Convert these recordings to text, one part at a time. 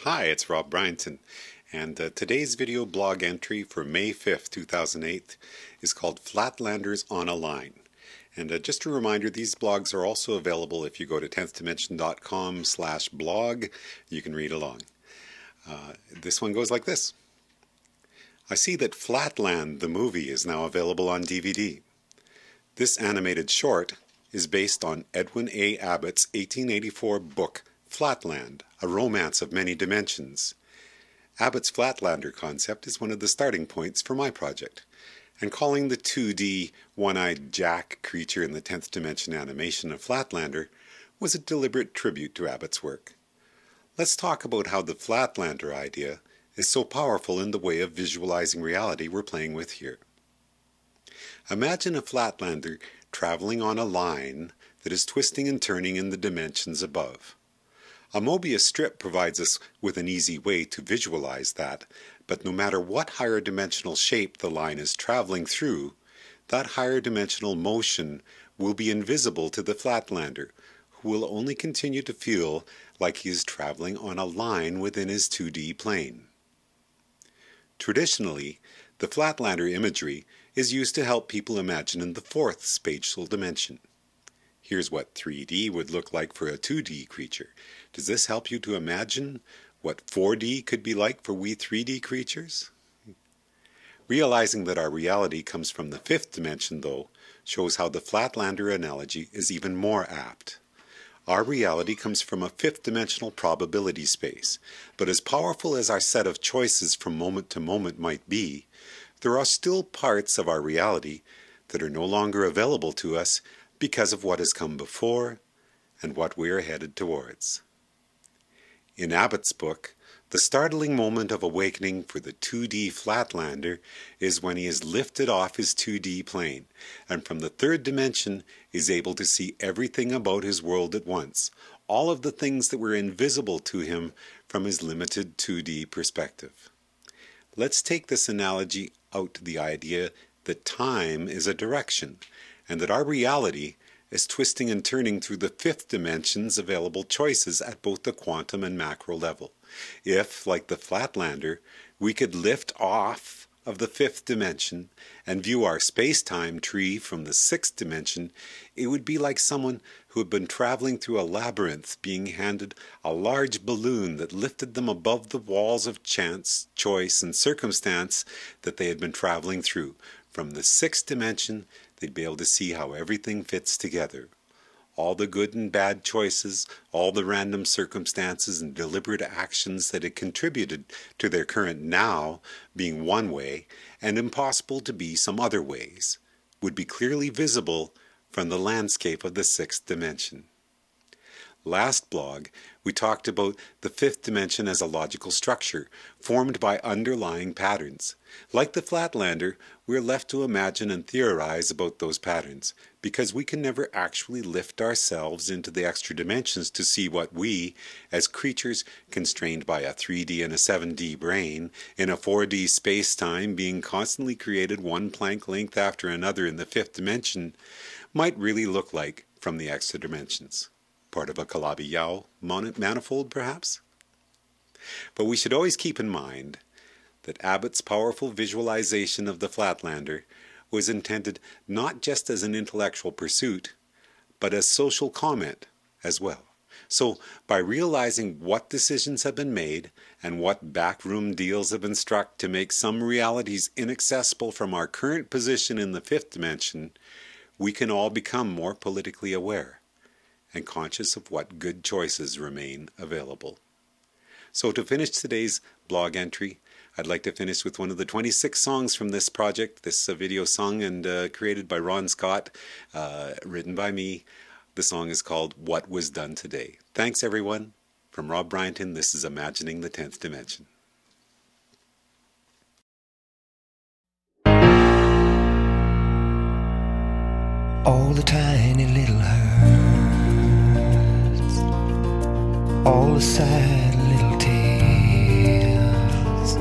Hi, it's Rob Bryanton, and today's video blog entry for May 5th, 2008 is called Flatlanders on a Line. And just a reminder, these blogs are also available if you go to 10thdimension.com/blog. You can read along. This one goes like this. I see that Flatland, the movie, is now available on DVD. This animated short is based on Edwin A. Abbott's 1884 book, Flatland, A Romance of Many Dimensions. Abbott's Flatlander concept is one of the starting points for my project, and calling the 2D one-eyed Jack creature in the 10th dimension animation a Flatlander was a deliberate tribute to Abbott's work. Let's talk about how the Flatlander idea is so powerful in the way of visualizing reality we're playing with here. Imagine a Flatlander traveling on a line that is twisting and turning in the dimensions above. A Mobius strip provides us with an easy way to visualize that, but no matter what higher dimensional shape the line is traveling through, that higher dimensional motion will be invisible to the Flatlander, who will only continue to feel like he is traveling on a line within his 2D plane. Traditionally, the Flatlander imagery is used to help people imagine in the fourth spatial dimension. Here's what 3D would look like for a 2D creature. Does this help you to imagine what 4D could be like for we 3D creatures? Realizing that our reality comes from the fifth dimension, though, shows how the Flatlander analogy is even more apt. Our reality comes from a fifth-dimensional probability space, but as powerful as our set of choices from moment to moment might be, there are still parts of our reality that are no longer available to us because of what has come before and what we are headed towards. In Abbott's book, the startling moment of awakening for the 2D Flatlander is when he is lifted off his 2D plane, and from the third dimension is able to see everything about his world at once, all of the things that were invisible to him from his limited 2D perspective. Let's take this analogy out to the idea that time is a direction, and that our reality is twisting and turning through the fifth dimension's available choices at both the quantum and macro level. If, like the Flatlander, we could lift off of the fifth dimension and view our space-time tree from the sixth dimension, it would be like someone who had been traveling through a labyrinth being handed a large balloon that lifted them above the walls of chance, choice, and circumstance that they had been traveling through. From the sixth dimension, they'd be able to see how everything fits together. All the good and bad choices, all the random circumstances and deliberate actions that had contributed to their current now being one way and impossible to be some other ways, would be clearly visible from the landscape of the sixth dimension. Last blog, we talked about the fifth dimension as a logical structure formed by underlying patterns. Like the Flatlander, we're left to imagine and theorize about those patterns because we can never actually lift ourselves into the extra dimensions to see what we, as creatures constrained by a 3D and a 7D brain, in a 4D space-time being constantly created one plank length after another in the fifth dimension, might really look like from the extra dimensions. Part of a Calabi-Yau manifold, perhaps? But we should always keep in mind that Abbott's powerful visualization of the Flatlander was intended not just as an intellectual pursuit, but as social comment as well. So, by realizing what decisions have been made and what backroom deals have been struck to make some realities inaccessible from our current position in the fifth dimension, we can all become more politically aware and conscious of what good choices remain available. So to finish today's blog entry, I'd like to finish with one of the 26 songs from this project, this video sung and created by Ron Scott, written by me. The song is called What Was Done Today. Thanks everyone. From Rob Bryanton, this is Imagining the 10th Dimension. All the tiny little hurts, all the sad little tears,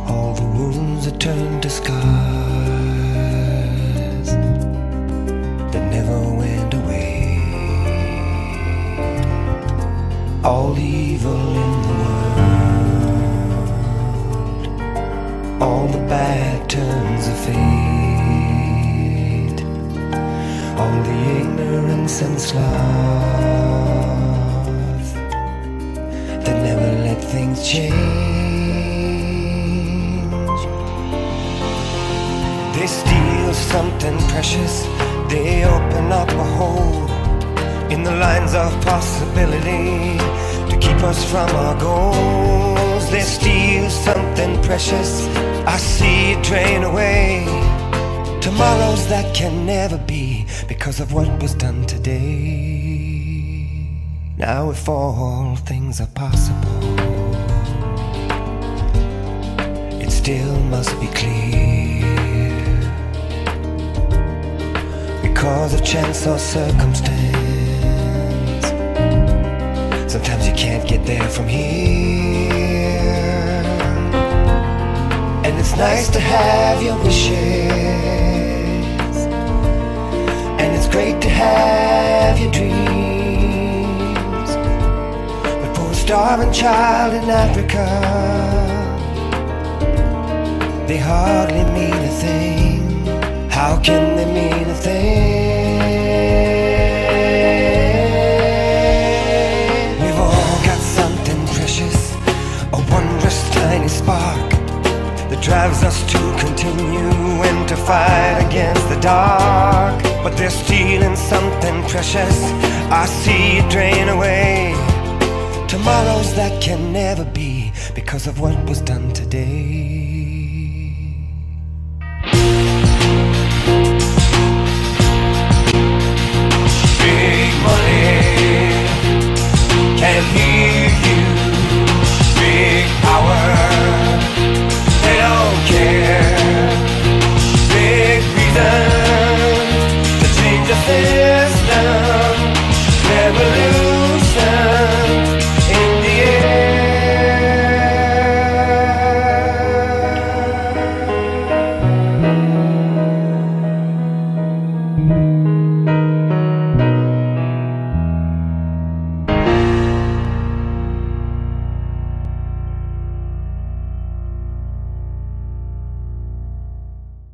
all the wounds that turn to scars that never went away, all the evil in the fate. All the ignorance and sloth that never let things change. They steal something precious, they open up a hole in the lines of possibility to keep us from our goals. They steal something precious, I see it drain away tomorrows that can never be because of what was done today. Now if all things are possible, it still must be clear, because of chance or circumstance, sometimes you can't get there from here. And it's nice to have your wishes, and it's great to have your dreams, but for a starving child in Africa, they hardly mean a thing. How can they mean a thing? We've all got something precious, a wondrous tiny spark that drives us to continue and to fight against the dark. But they're stealing something precious, I see it drain away tomorrows that can never be because of what was done today. Big money can't hear you, big power, they don't care. Big reasons to change a thing.